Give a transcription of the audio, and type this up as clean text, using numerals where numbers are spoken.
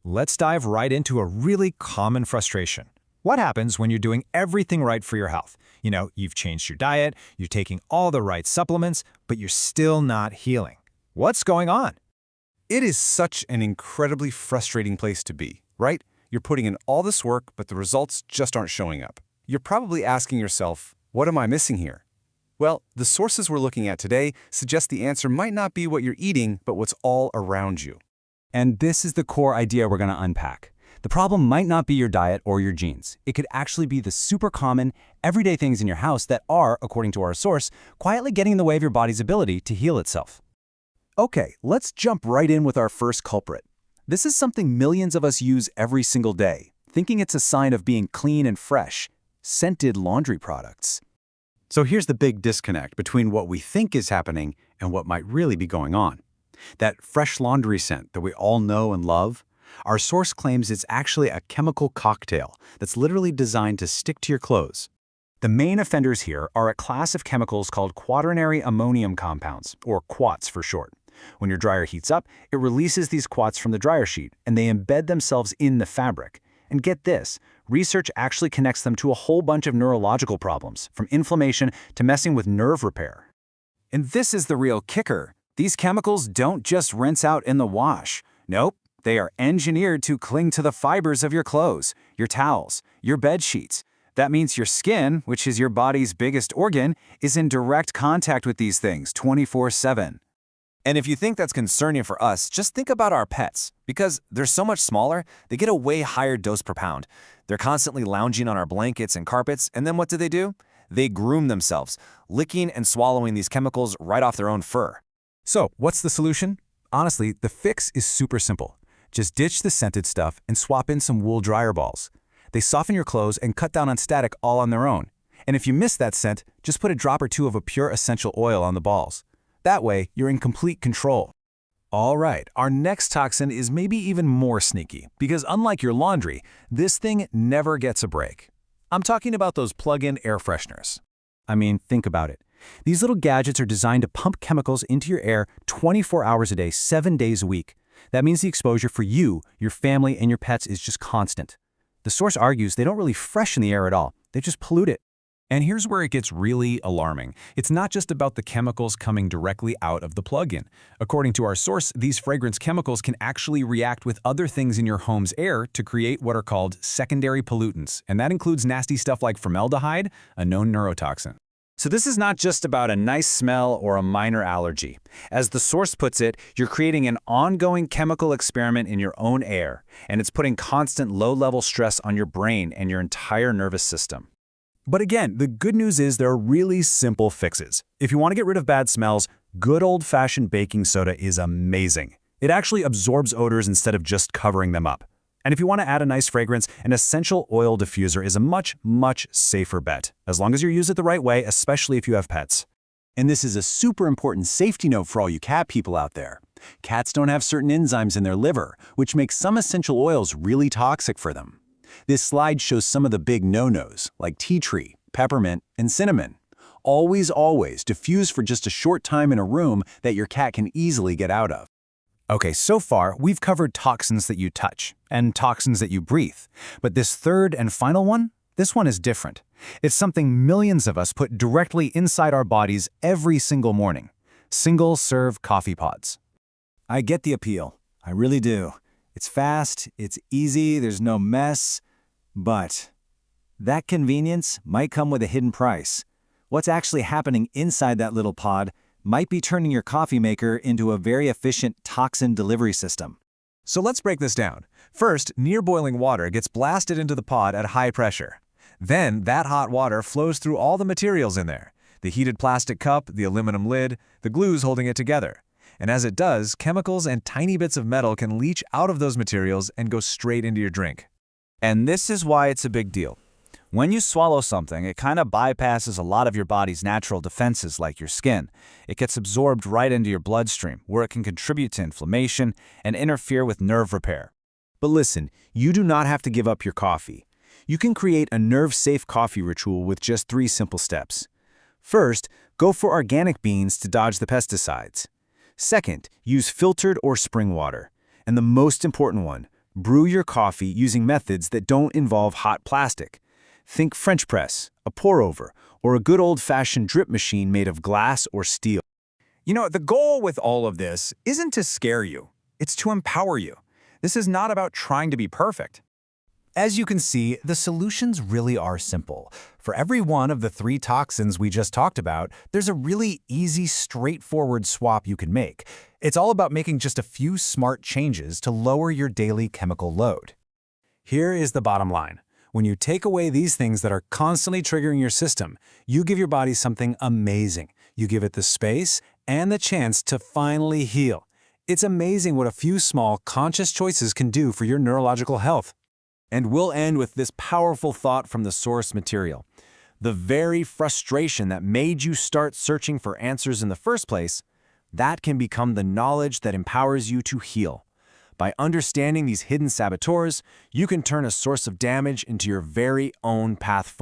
Let's dive right into a really common frustration. What happens when you're doing everything right for your health? You've changed your diet, you're taking all the right supplements, but you're still not healing. What's going on? It is such an incredibly frustrating place to be, right? You're putting in all this work, but the results just aren't showing up. You're probably asking yourself, what am I missing here? Well, the sources we're looking at today suggest the answer might not be what you're eating, but what's all around you. And this is the core idea we're going to unpack. The problem might not be your diet or your genes. It could actually be the super common, everyday things in your house that are, according to our source, quietly getting in the way of your body's ability to heal itself. Okay, let's jump right in with our first culprit. This is something millions of us use every single day, thinking it's a sign of being clean and fresh: scented laundry products. So here's the big disconnect between what we think is happening and what might really be going on. That fresh laundry scent that we all know and love, our source claims it's actually a chemical cocktail that's literally designed to stick to your clothes. The main offenders here are a class of chemicals called quaternary ammonium compounds, or quats for short. When your dryer heats up, it releases these quats from the dryer sheet, and they embed themselves in the fabric. And get this, research actually connects them to a whole bunch of neurological problems, from inflammation to messing with nerve repair. And this is the real kicker. These chemicals don't just rinse out in the wash. Nope, they are engineered to cling to the fibers of your clothes, your towels, your bed sheets. That means your skin, which is your body's biggest organ, is in direct contact with these things 24/7. And if you think that's concerning for us, just think about our pets. Because they're so much smaller, they get a way higher dose per pound. They're constantly lounging on our blankets and carpets, and then what do? They groom themselves, licking and swallowing these chemicals right off their own fur. So, what's the solution? Honestly, the fix is super simple. Just ditch the scented stuff and swap in some wool dryer balls. They soften your clothes and cut down on static all on their own. And if you miss that scent, just put a drop or two of a pure essential oil on the balls. That way, you're in complete control. All right, our next toxin is maybe even more sneaky, because unlike your laundry, this thing never gets a break. I'm talking about those plug-in air fresheners. I mean, think about it. These little gadgets are designed to pump chemicals into your air 24 hours a day, 7 days a week. That means the exposure for you, your family, and your pets is just constant. The source argues they don't really freshen the air at all. They just pollute it. And here's where it gets really alarming. It's not just about the chemicals coming directly out of the plug-in. According to our source, these fragrance chemicals can actually react with other things in your home's air to create what are called secondary pollutants, and that includes nasty stuff like formaldehyde, a known neurotoxin. So this is not just about a nice smell or a minor allergy. As the source puts it, you're creating an ongoing chemical experiment in your own air, and it's putting constant low-level stress on your brain and your entire nervous system. But again, the good news is there are really simple fixes. If you want to get rid of bad smells, good old-fashioned baking soda is amazing. It actually absorbs odors instead of just covering them up. And if you want to add a nice fragrance, an essential oil diffuser is a much, much safer bet, as long as you use it the right way, especially if you have pets. And this is a super important safety note for all you cat people out there. Cats don't have certain enzymes in their liver, which makes some essential oils really toxic for them. This slide shows some of the big no-nos, like tea tree, peppermint, and cinnamon. Always, always diffuse for just a short time in a room that your cat can easily get out of. Okay, so far, we've covered toxins that you touch and toxins that you breathe. But this third and final one, this one is different. It's something millions of us put directly inside our bodies every single morning. Single-serve coffee pods. I get the appeal. I really do. It's fast, it's easy, there's no mess. But that convenience might come with a hidden price. What's actually happening inside that little pod might be turning your coffee maker into a very efficient toxin delivery system. So let's break this down. First, near boiling water gets blasted into the pod at high pressure. Then that hot water flows through all the materials in there: the heated plastic cup, the aluminum lid, the glues holding it together. And as it does, chemicals and tiny bits of metal can leach out of those materials and go straight into your drink. And this is why it's a big deal. When you swallow something, it kind of bypasses a lot of your body's natural defenses like your skin. It gets absorbed right into your bloodstream, where it can contribute to inflammation and interfere with nerve repair. But listen, you do not have to give up your coffee. You can create a nerve-safe coffee ritual with just 3 simple steps. First, go for organic beans to dodge the pesticides. Second, use filtered or spring water. And the most important one, Brew your coffee using methods that don't involve hot plastic. Think French press, a pour-over, or a good old-fashioned drip machine made of glass or steel. You know, the goal with all of this isn't to scare you. It's to empower you. This is not about trying to be perfect. As you can see, the solutions really are simple. For every one of the 3 toxins we just talked about, there's a really easy, straightforward swap you can make. It's all about making just a few smart changes to lower your daily chemical load. Here is the bottom line. When you take away these things that are constantly triggering your system, you give your body something amazing. You give it the space and the chance to finally heal. It's amazing what a few small, conscious choices can do for your neurological health. And we'll end with this powerful thought from the source material. The very frustration that made you start searching for answers in the first place, that can become the knowledge that empowers you to heal. By understanding these hidden saboteurs, you can turn a source of damage into your very own path forward.